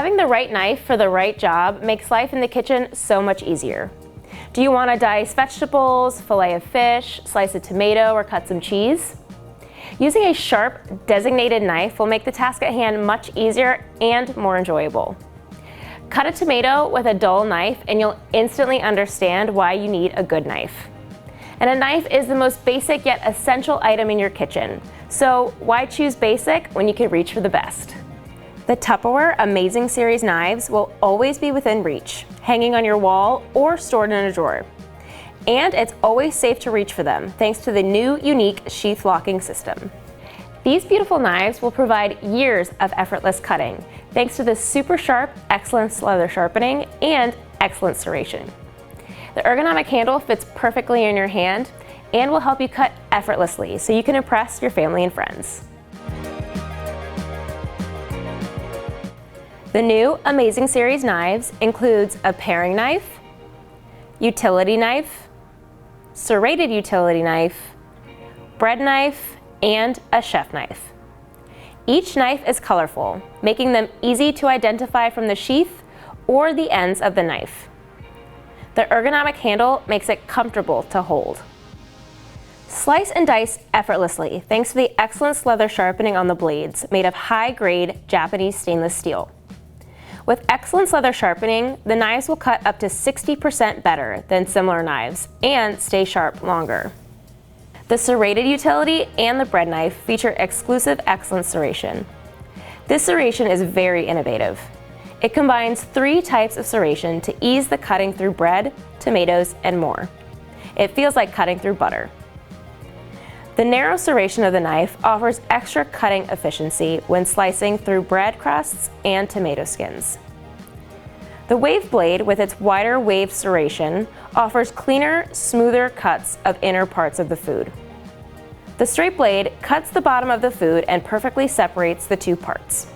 Having the right knife for the right job makes life in the kitchen so much easier. Do you want to dice vegetables, fillet of fish, slice a tomato, or cut some cheese? Using a sharp, designated knife will make the task at hand much easier and more enjoyable. Cut a tomato with a dull knife and you'll instantly understand why you need a good knife. And a knife is the most basic yet essential item in your kitchen. So why choose basic when you can reach for the best? The Tupperware Amazing Series knives will always be within reach, hanging on your wall or stored in a drawer. And it's always safe to reach for them thanks to the new unique sheath locking system. These beautiful knives will provide years of effortless cutting thanks to the super sharp Excellence leather sharpening and excellent serration. The ergonomic handle fits perfectly in your hand and will help you cut effortlessly so you can impress your family and friends. The new Amazing Series knives includes a paring knife, utility knife, serrated utility knife, bread knife, and a chef knife. Each knife is colorful, making them easy to identify from the sheath or the ends of the knife. The ergonomic handle makes it comfortable to hold. Slice and dice effortlessly thanks to the Excellence leather sharpening on the blades made of high-grade Japanese stainless steel. With Excellence leather sharpening, the knives will cut up to 60% better than similar knives and stay sharp longer. The serrated utility and the bread knife feature exclusive Excellence serration. This serration is very innovative. It combines 3 types of serration to ease the cutting through bread, tomatoes, and more. It feels like cutting through butter. The narrow serration of the knife offers extra cutting efficiency when slicing through bread crusts and tomato skins. The wave blade, with its wider wave serration, offers cleaner, smoother cuts of inner parts of the food. The straight blade cuts the bottom of the food and perfectly separates the 2 parts.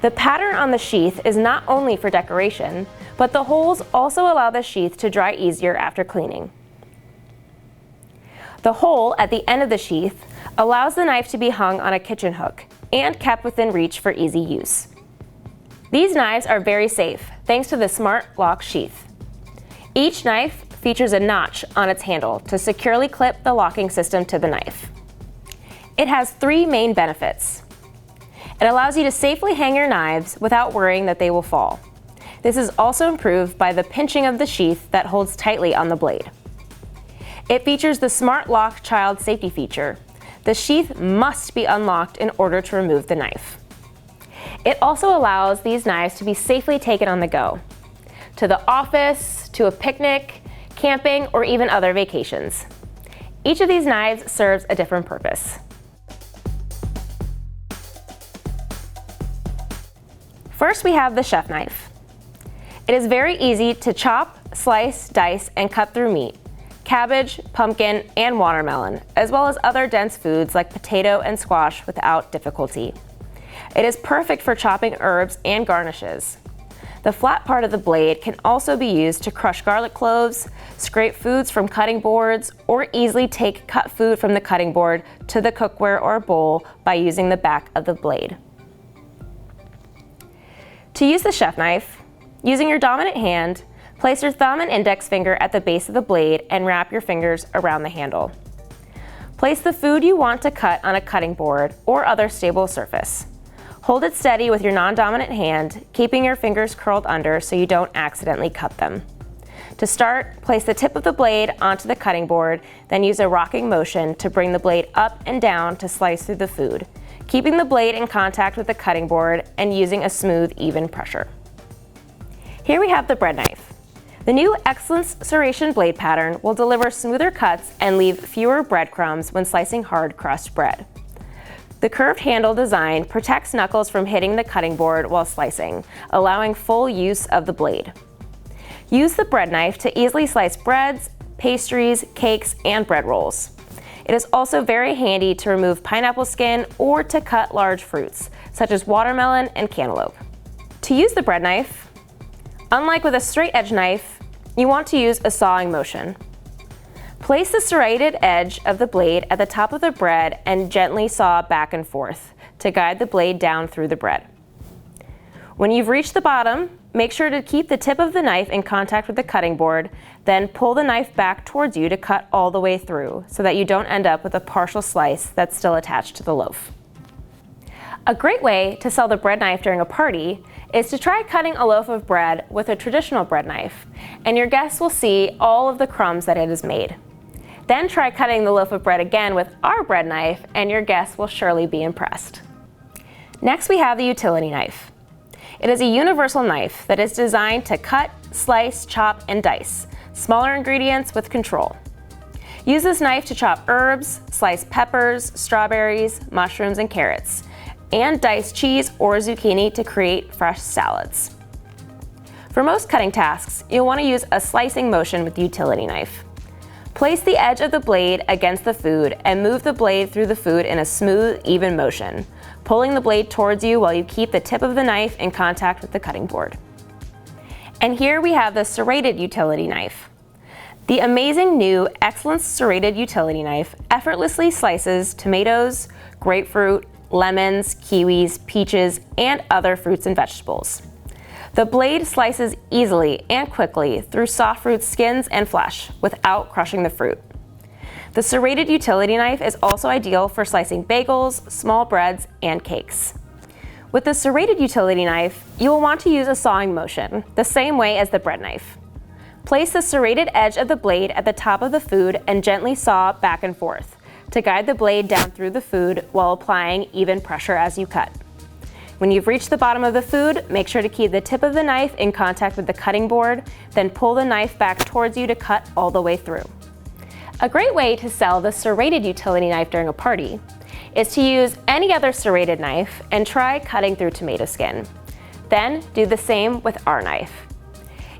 The pattern on the sheath is not only for decoration, but the holes also allow the sheath to dry easier after cleaning. The hole at the end of the sheath allows the knife to be hung on a kitchen hook and kept within reach for easy use. These knives are very safe thanks to the Smart Lock sheath. Each knife features a notch on its handle to securely clip the locking system to the knife. It has 3 main benefits. It allows you to safely hang your knives without worrying that they will fall. This is also improved by the pinching of the sheath that holds tightly on the blade. It features the Smart Lock child safety feature. The sheath must be unlocked in order to remove the knife. It also allows these knives to be safely taken on the go, to the office, to a picnic, camping, or even other vacations. Each of these knives serves a different purpose. First, we have the chef knife. It is very easy to chop, slice, dice, and cut through meat, cabbage, pumpkin, and watermelon, as well as other dense foods like potato and squash without difficulty. It is perfect for chopping herbs and garnishes. The flat part of the blade can also be used to crush garlic cloves, scrape foods from cutting boards, or easily take cut food from the cutting board to the cookware or bowl by using the back of the blade. To use the chef knife, using your dominant hand, place your thumb and index finger at the base of the blade and wrap your fingers around the handle. Place the food you want to cut on a cutting board or other stable surface. Hold it steady with your non-dominant hand, keeping your fingers curled under so you don't accidentally cut them. To start, place the tip of the blade onto the cutting board, then use a rocking motion to bring the blade up and down to slice through the food, keeping the blade in contact with the cutting board and using a smooth, even pressure. Here we have the bread knife. The new Excellence serration blade pattern will deliver smoother cuts and leave fewer breadcrumbs when slicing hard crust bread. The curved handle design protects knuckles from hitting the cutting board while slicing, allowing full use of the blade. Use the bread knife to easily slice breads, pastries, cakes, and bread rolls. It is also very handy to remove pineapple skin or to cut large fruits, such as watermelon and cantaloupe. To use the bread knife, unlike with a straight edge knife, you want to use a sawing motion. Place the serrated edge of the blade at the top of the bread and gently saw back and forth to guide the blade down through the bread. When you've reached the bottom, make sure to keep the tip of the knife in contact with the cutting board, then pull the knife back towards you to cut all the way through so that you don't end up with a partial slice that's still attached to the loaf. A great way to sell the bread knife during a party is to try cutting a loaf of bread with a traditional bread knife, and your guests will see all of the crumbs that it has made. Then try cutting the loaf of bread again with our bread knife, and your guests will surely be impressed. Next, we have the utility knife. It is a universal knife that is designed to cut, slice, chop, and dice smaller ingredients with control. Use this knife to chop herbs, slice peppers, strawberries, mushrooms, and carrots, and dice cheese or zucchini to create fresh salads. For most cutting tasks, you'll want to use a slicing motion with the utility knife. Place the edge of the blade against the food and move the blade through the food in a smooth, even motion, pulling the blade towards you while you keep the tip of the knife in contact with the cutting board. And here we have the serrated utility knife. The amazing new Excellence Serrated Utility Knife effortlessly slices tomatoes, grapefruit, lemons, kiwis, peaches, and other fruits and vegetables. The blade slices easily and quickly through soft fruit skins and flesh without crushing the fruit. The serrated utility knife is also ideal for slicing bagels, small breads, and cakes. With the serrated utility knife, you will want to use a sawing motion, the same way as the bread knife. Place the serrated edge of the blade at the top of the food and gently saw back and forth to guide the blade down through the food while applying even pressure as you cut. When you've reached the bottom of the food, make sure to keep the tip of the knife in contact with the cutting board, then pull the knife back towards you to cut all the way through. A great way to sell the serrated utility knife during a party is to use any other serrated knife and try cutting through tomato skin. Then do the same with our knife.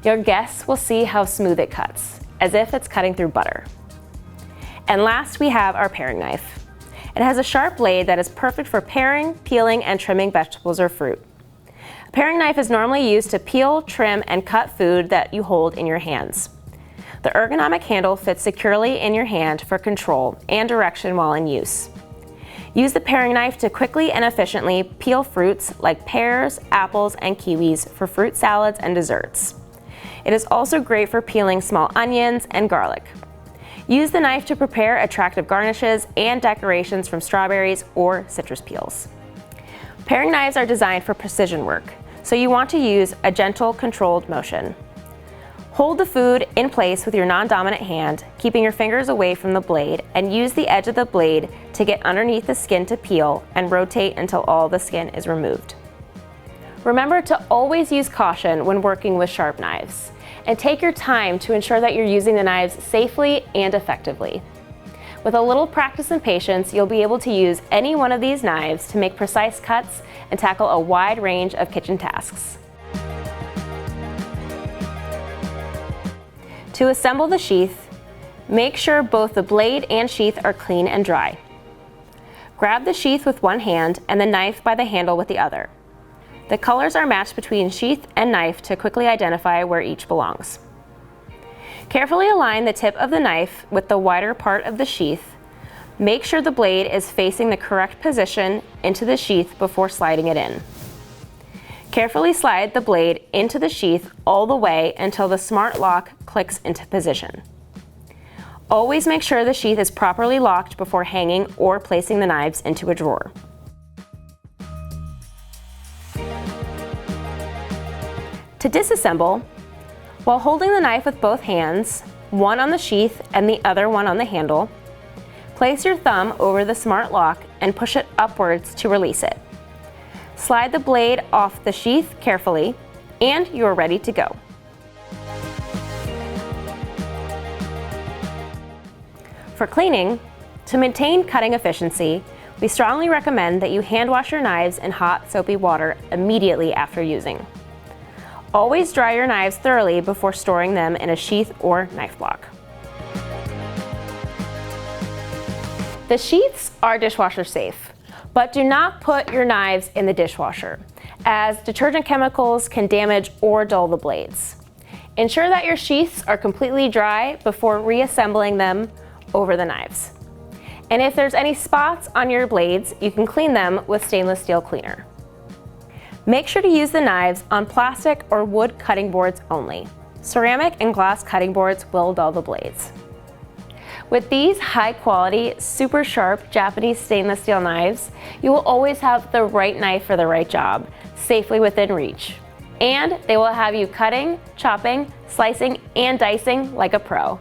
Your guests will see how smooth it cuts, as if it's cutting through butter. And last, we have our paring knife. It has a sharp blade that is perfect for paring, peeling, and trimming vegetables or fruit. A paring knife is normally used to peel, trim, and cut food that you hold in your hands. The ergonomic handle fits securely in your hand for control and direction while in use. Use the paring knife to quickly and efficiently peel fruits like pears, apples, and kiwis for fruit salads and desserts. It is also great for peeling small onions and garlic. Use the knife to prepare attractive garnishes and decorations from strawberries or citrus peels. Paring knives are designed for precision work, so you want to use a gentle, controlled motion. Hold the food in place with your non-dominant hand, keeping your fingers away from the blade, and use the edge of the blade to get underneath the skin to peel and rotate until all the skin is removed. Remember to always use caution when working with sharp knives, and take your time to ensure that you're using the knives safely and effectively. With a little practice and patience, you'll be able to use any one of these knives to make precise cuts and tackle a wide range of kitchen tasks. To assemble the sheath, make sure both the blade and sheath are clean and dry. Grab the sheath with one hand and the knife by the handle with the other. The colors are matched between sheath and knife to quickly identify where each belongs. Carefully align the tip of the knife with the wider part of the sheath. Make sure the blade is facing the correct position into the sheath before sliding it in. Carefully slide the blade into the sheath all the way until the smart lock clicks into position. Always make sure the sheath is properly locked before hanging or placing the knives into a drawer. To disassemble, while holding the knife with both hands, one on the sheath and the other one on the handle, place your thumb over the smart lock and push it upwards to release it. Slide the blade off the sheath carefully, and you are ready to go. For cleaning, to maintain cutting efficiency, we strongly recommend that you hand wash your knives in hot, soapy water immediately after using. Always dry your knives thoroughly before storing them in a sheath or knife block. The sheaths are dishwasher safe, but do not put your knives in the dishwasher, as detergent chemicals can damage or dull the blades. Ensure that your sheaths are completely dry before reassembling them over the knives. And if there's any spots on your blades, you can clean them with stainless steel cleaner. Make sure to use the knives on plastic or wood cutting boards only. Ceramic and glass cutting boards will dull the blades. With these high-quality, super sharp Japanese stainless steel knives, you will always have the right knife for the right job, safely within reach. And they will have you cutting, chopping, slicing, and dicing like a pro.